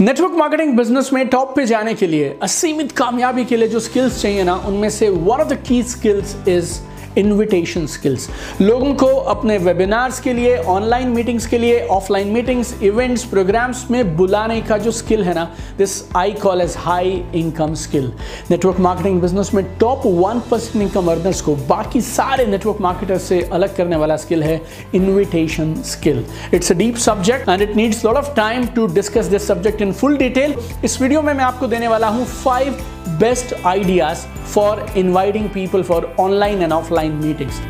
Network marketing business में top पे जाने के लिए, असीमित कामयाबी के लिए जो स्किल्स चाहिए ना, उनमें से one of the key skills is invitation skills. लोगों को अपने वेबिनार्स के लिए, ऑनलाइन मीटिंग्स के लिए, ऑफलाइन मीटिंग्स, इवेंट्स, प्रोग्राम्स में बुलाने का जो स्किल है ना, this I call as high income skill. Network marketing business में टॉप 1% इनकम अर्नर्स को बाकी सारे नेटवर्क मार्केटर्स से अलग करने वाला स्किल है invitation skill. It's a deep subject and it needs lot of time to discuss this subject in full detail. इस वीडियो में मैं आपको देने वाला हूं 5 best ideas for inviting people for online and offline meetings.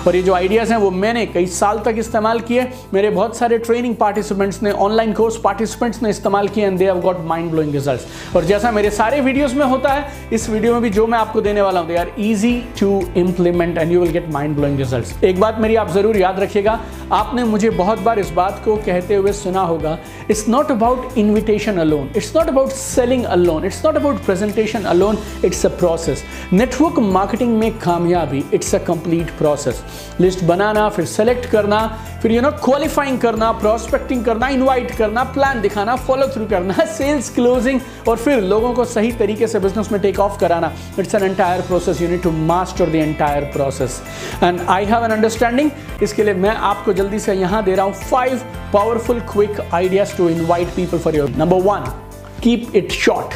और ये जो आइडियाज़ हैं वो मैंने कई साल तक इस्तेमाल किए, मेरे बहुत सारे ट्रेनिंग पार्टिसिपेंट्स ने, ऑनलाइन कोर्स पार्टिसिपेंट्स ने इस्तेमाल किए and they have got mind blowing results. और जैसा मेरे सारे वीडियोस में होता है, इस वीडियो में भी जो मैं आपको देने वाला हूँ, they are easy to implement and you will get mind blowing results. एक बात मेरी आप ज़रूर याद रखिएगा, आपने मुझे बहुत बार इस बात को कहते हुए सुना होगा, it's not about invitation alone, it's not about selling alone, it's not about presentation alone, it's a process. Network marketing में कामयाबी it's a complete process. List बनाना, फिर सेलेक्ट करना, फिर क्वालिफाइंग करना, प्रोस्पेक्टिंग करना, इनवाइट करना, प्लान दिखाना, फॉलो थ्रू करना, सेल्स क्लोजिंग, और फिर लोगों को सही तरीके से बिजनेस में टेक ऑफ कराना। It's an entire process, you need to master the entire process and I have an understanding. इसके लिए मैं आपको जल्दी से यहां दे रहा हूं 5 powerful quick ideas to invite people for your. Number 1, keep it short.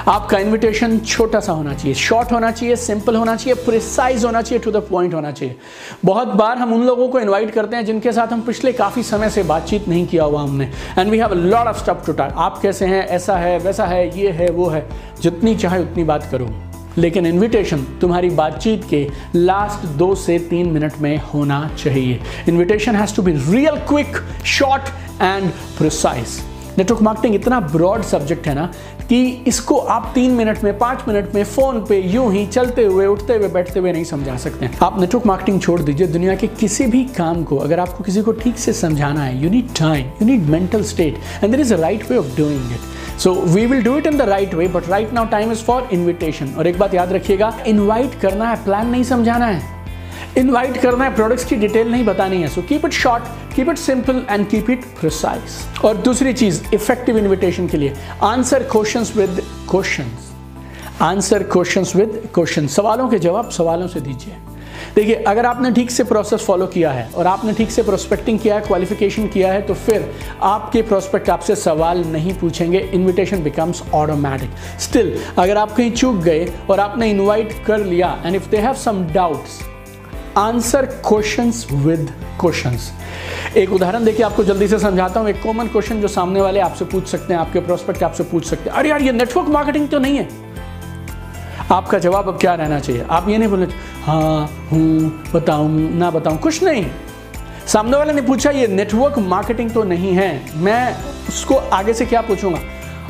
आपका इनविटेशन छोटा सा होना चाहिए, शॉर्ट होना चाहिए, सिंपल होना चाहिए, प्रिसाइज होना चाहिए, टू द पॉइंट होना चाहिए। बहुत बार हम उन लोगों को इनवाइट करते हैं जिनके साथ हम पिछले काफ़ी समय से बातचीत नहीं किया हुआ हमने, and we have a lot of stuff to talk. आप कैसे हैं, ऐसा है, वैसा है, ये है, वो है, जितनी चाहे उतनी बात करो, लेकिन इनविटेशन तुम्हारी बातचीत के लास्ट 2 से 3 मिनट में होना चाहिए। Invitation has to be real quick, short and precise. Network marketing इतना ब्रॉड सब्जेक्ट है ना कि इसको आप 3 मिनट में, 5 मिनट में, फोन पे यूं ही चलते हुए, उठते हुए, बैठते हुए नहीं समझा सकते हैं। आप नेटवर्क मार्केटिंग छोड़ दीजिए, दुनिया के किसी भी काम को अगर आपको किसी को ठीक से समझाना है, you need time, you need mental state and there is a right way of doing it. So we will do it in the right way, but right now time is for invitation. और एक बात याद रखिएगा, invite करना है, plan नहीं समझाना है। इनवाइट करना है, प्रोडक्ट्स की डिटेल नहीं बतानी है। So keep it short, keep it simple and keep it precise. और दूसरी चीज, इफेक्टिव इन्विटेशन के लिए answer questions with questions. Answer questions with questions, सवालों के जवाब सवालों से दीजिए। देखिए, अगर आपने ठीक से प्रोसेस फॉलो किया है और आपने ठीक से प्रोस्पेक्टिंग किया है, क्वालिफिकेशन किया है, तो फिर आपके प्रोस्पेक्ट आपसे सवाल नहीं पूछेंगे, इन्विटेशन बिकम्स ऑटोमेटिक। स्टिल अगर आप कहीं चूक गए और आपने इन्वाइट कर लिया and if they have some doubts, answer questions with questions. एक उदाहरण देखिए, आपको जल्दी से समझाता हूं। एक कॉमन क्वेश्चन जो सामने वाले आपसे पूछ सकते हैं, आपके प्रोस्पेक्ट आपसे पूछ सकते हैं, अरे यार ये नेटवर्क मार्केटिंग तो नहीं है। आपका जवाब अब क्या रहना चाहिए? आप ये नहीं बोलना हाँ, हूँ, बताऊं, ना बताऊं, कुछ नहीं। सामने वाले ने पूछा ये नेटवर्क मार्केटिंग तो नहीं है, मैं उसको आगे से क्या पूछूंगा?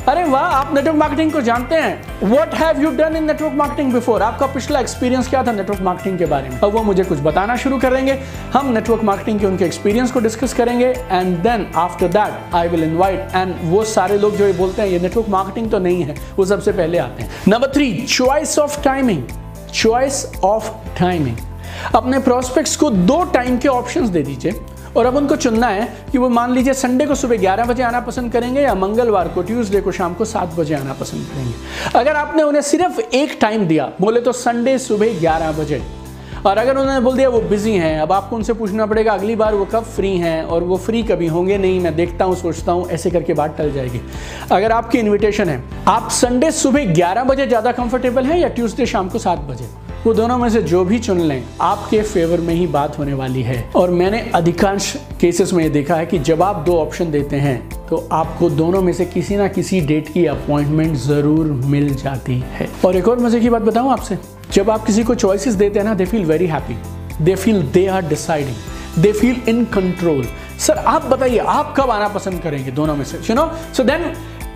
अरे वाह, आप नेटवर्क मार्केटिंग को जानते हैं। What have you done in network marketing before? आपका पिछला एक्सपीरियंस क्या था नेटवर्क मार्केटिंग के बारे में? अब वो मुझे कुछ बताना शुरू करेंगे, हम नेटवर्क मार्केटिंग के उनके एक्सपीरियंस को डिस्कस करेंगे and then after that I will invite. And वो सारे लोग जो ये बोलते हैं ये नेटवर्क मार्केटिंग तो नहीं है, वो सबसे पहले आते हैं। Number 3, choice of timing. Choice of timing. अपने प्रोस्पेक्ट्स को 2 टाइम के ऑप्शंस दे दीजिए और अब उनको चुनना है कि वो मान लीजिए संडे को सुबह 11 बजे आना पसंद करेंगे या मंगलवार को, ट्यूसडे को शाम को 7 बजे आना पसंद करेंगे। अगर आपने उन्हें सिर्फ एक टाइम दिया, बोले तो संडे सुबह 11 बजे, और अगर उन्होंने बोल दिया वो बिजी हैं, अब आपको उनसे पूछना पड़ेगा अगली बार वो कब फ्री हैं, और वो फ्री कभी होंगे नहीं, मैं देखता हूँ, सोचता हूँ, ऐसे करके बात टल जाएगी। अगर आपकी इन्विटेशन है, आप संडे सुबह 11 बजे ज़्यादा कंफर्टेबल हैं या ट्यूसडे शाम को 7 बजे, वो दोनों में से जो भी चुन लें, आपके फेवर में ही बात होने वाली है। और मैंने अधिकांश केसेस में ये देखा है कि जब आप 2 ऑप्शन देते हैं तो आपको दोनों में से किसी ना किसी डेट की अपॉइंटमेंट ज़रूर मिल जाती है। और एक और मज़े की बात बताऊं आपसे, जब आप किसी को चॉइसेस देते हैं ना, they feel very happy, they feel they are deciding, they feel in control. Sir आप बताइए आप कब आना पसंद करेंगे दोनों में से, यू नो। सो देन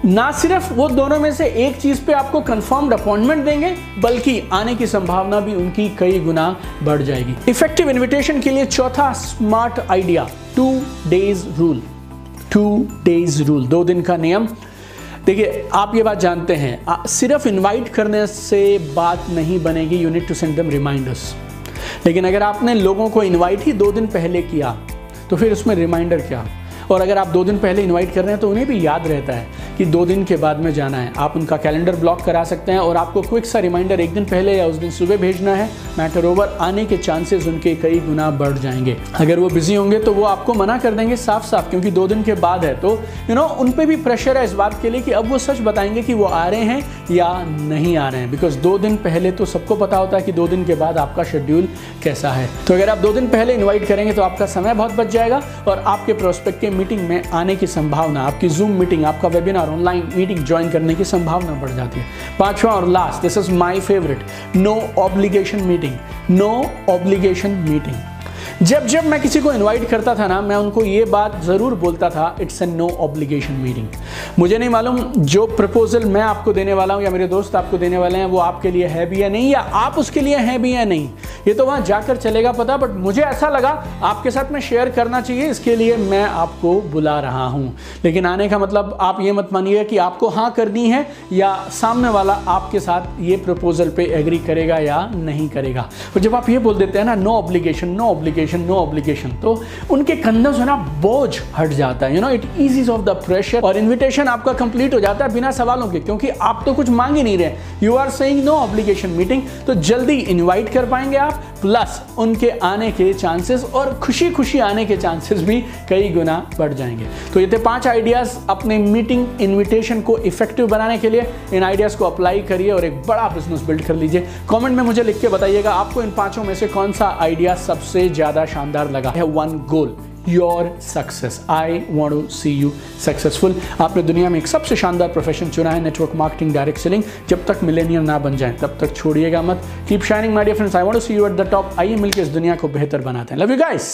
ना सिर्फ वो दोनों में से एक चीज पे आपको कंफर्म्ड अपॉइंटमेंट देंगे, बल्कि आने की संभावना भी उनकी कई गुना बढ़ जाएगी। इफेक्टिव इन्विटेशन के लिए चौथा smart idea, 2 days rule. 2 days rule, 2 दिन का नियम। देखिए, आप ये बात जानते हैं, सिर्फ इनवाइट करने से बात नहीं बनेगी, you need to send them reminders. लेकिन अगर आपने लोगों को इनवाइट ही 2 दिन पहले किया तो फिर उसमें रिमाइंडर क्या। और अगर आप 2 दिन पहले इनवाइट कर रहे हैं तो उन्हें भी याद रहता है कि 2 दिन के बाद में जाना है। आप उनका कैलेंडर ब्लॉक करा सकते हैं और आपको क्विक सा रिमाइंडर 1 दिन पहले या उस दिन सुबह भेजना है। मैटर ओवर, आने के चांसेस उनके कई गुना बढ़ जाएंगे। अगर वो बिजी होंगे तो वो आपको मना कर देंगे साफ साफ, क्योंकि 2 दिन के बाद है। तो उन पे भी प्रेशर है इस बात के लिए कि अब वो सच बताएंगे कि वो आ रहे हैं या नहीं आ रहे हैं, बिकॉज 2 दिन पहले तो सबको पता होता है कि 2 दिन के बाद आपका शेड्यूल कैसा है। तो अगर आप 2 दिन पहले इन्वाइट करेंगे तो आपका समय बहुत बच जाएगा और आपके प्रोस्पेक्ट के मीटिंग में आने की संभावना, आपकी जूम मीटिंग, आपका वेबिनार, ऑनलाइन मीटिंग ज्वाइन करने की संभावना बढ़ जाती है। 5वां और last, this is my favourite, no obligation meeting. No obligation meeting. जब मैं किसी को इनवाइट करता था ना, मैं उनको ये बात ज़रूर बोलता था, it's a no obligation meeting. मुझे नहीं मालूम जो प्रपोजल मैं आपको देने वाला हूँ या मेरे दोस्त आपको देने वाले हैं वो आपके लिए है भी या नहीं, या आप उसके लिए हैं भी या नहीं, ये तो वहाँ जाकर चलेगा पता। बट मुझे ऐसा लगा आपके साथ में शेयर करना चाहिए, इसके लिए मैं आपको बुला रहा हूँ। लेकिन आने का मतलब आप ये मत मानिए कि आपको हाँ करनी है या सामने वाला आपके साथ ये प्रपोजल पे एग्री करेगा या नहीं करेगा। और जब आप ये बोल देते हैं ना, no obligation, no obligation, no obligation, तो उनके कंधों से ना बोझ हट जाता है। It eases off the pressure और इन्विटेशन आपका कंप्लीट हो जाता है बिना सवालों के, क्योंकि आप तो कुछ मांग ही नहीं रहे। You are saying no obligation meeting, तो जल्दी इनवाइट कर पाएंगे आप, प्लस उनके आने के चांसेस और खुशी खुशी आने के चांसेस भी कई गुना बढ़ जाएंगे। तो ये थे 5 आइडियाज अपने मीटिंग इन्विटेशन को इफेक्टिव बनाने के लिए। इन आइडियाज को अप्लाई करिए और एक बड़ा बिजनेस बिल्ड कर लीजिए। कमेंट में मुझे लिख के बताइएगा आपको इन 5 में से कौन सा आइडिया सबसे ज्यादा शानदार लगा है। 1 goal, your success. I want to see you successful. आपने दुनिया में एक सबसे शानदार प्रोफेशन चुना है, नेटवर्क मार्केटिंग, डायरेक्ट सेलिंग। जब तक मिलेनियर ना बन जाए तब तक छोड़िएगा मत। Keep shining my dear friends, I want to see you at the top. आइए मिलकर इस दुनिया को बेहतर बनाते हैं। Love you guys.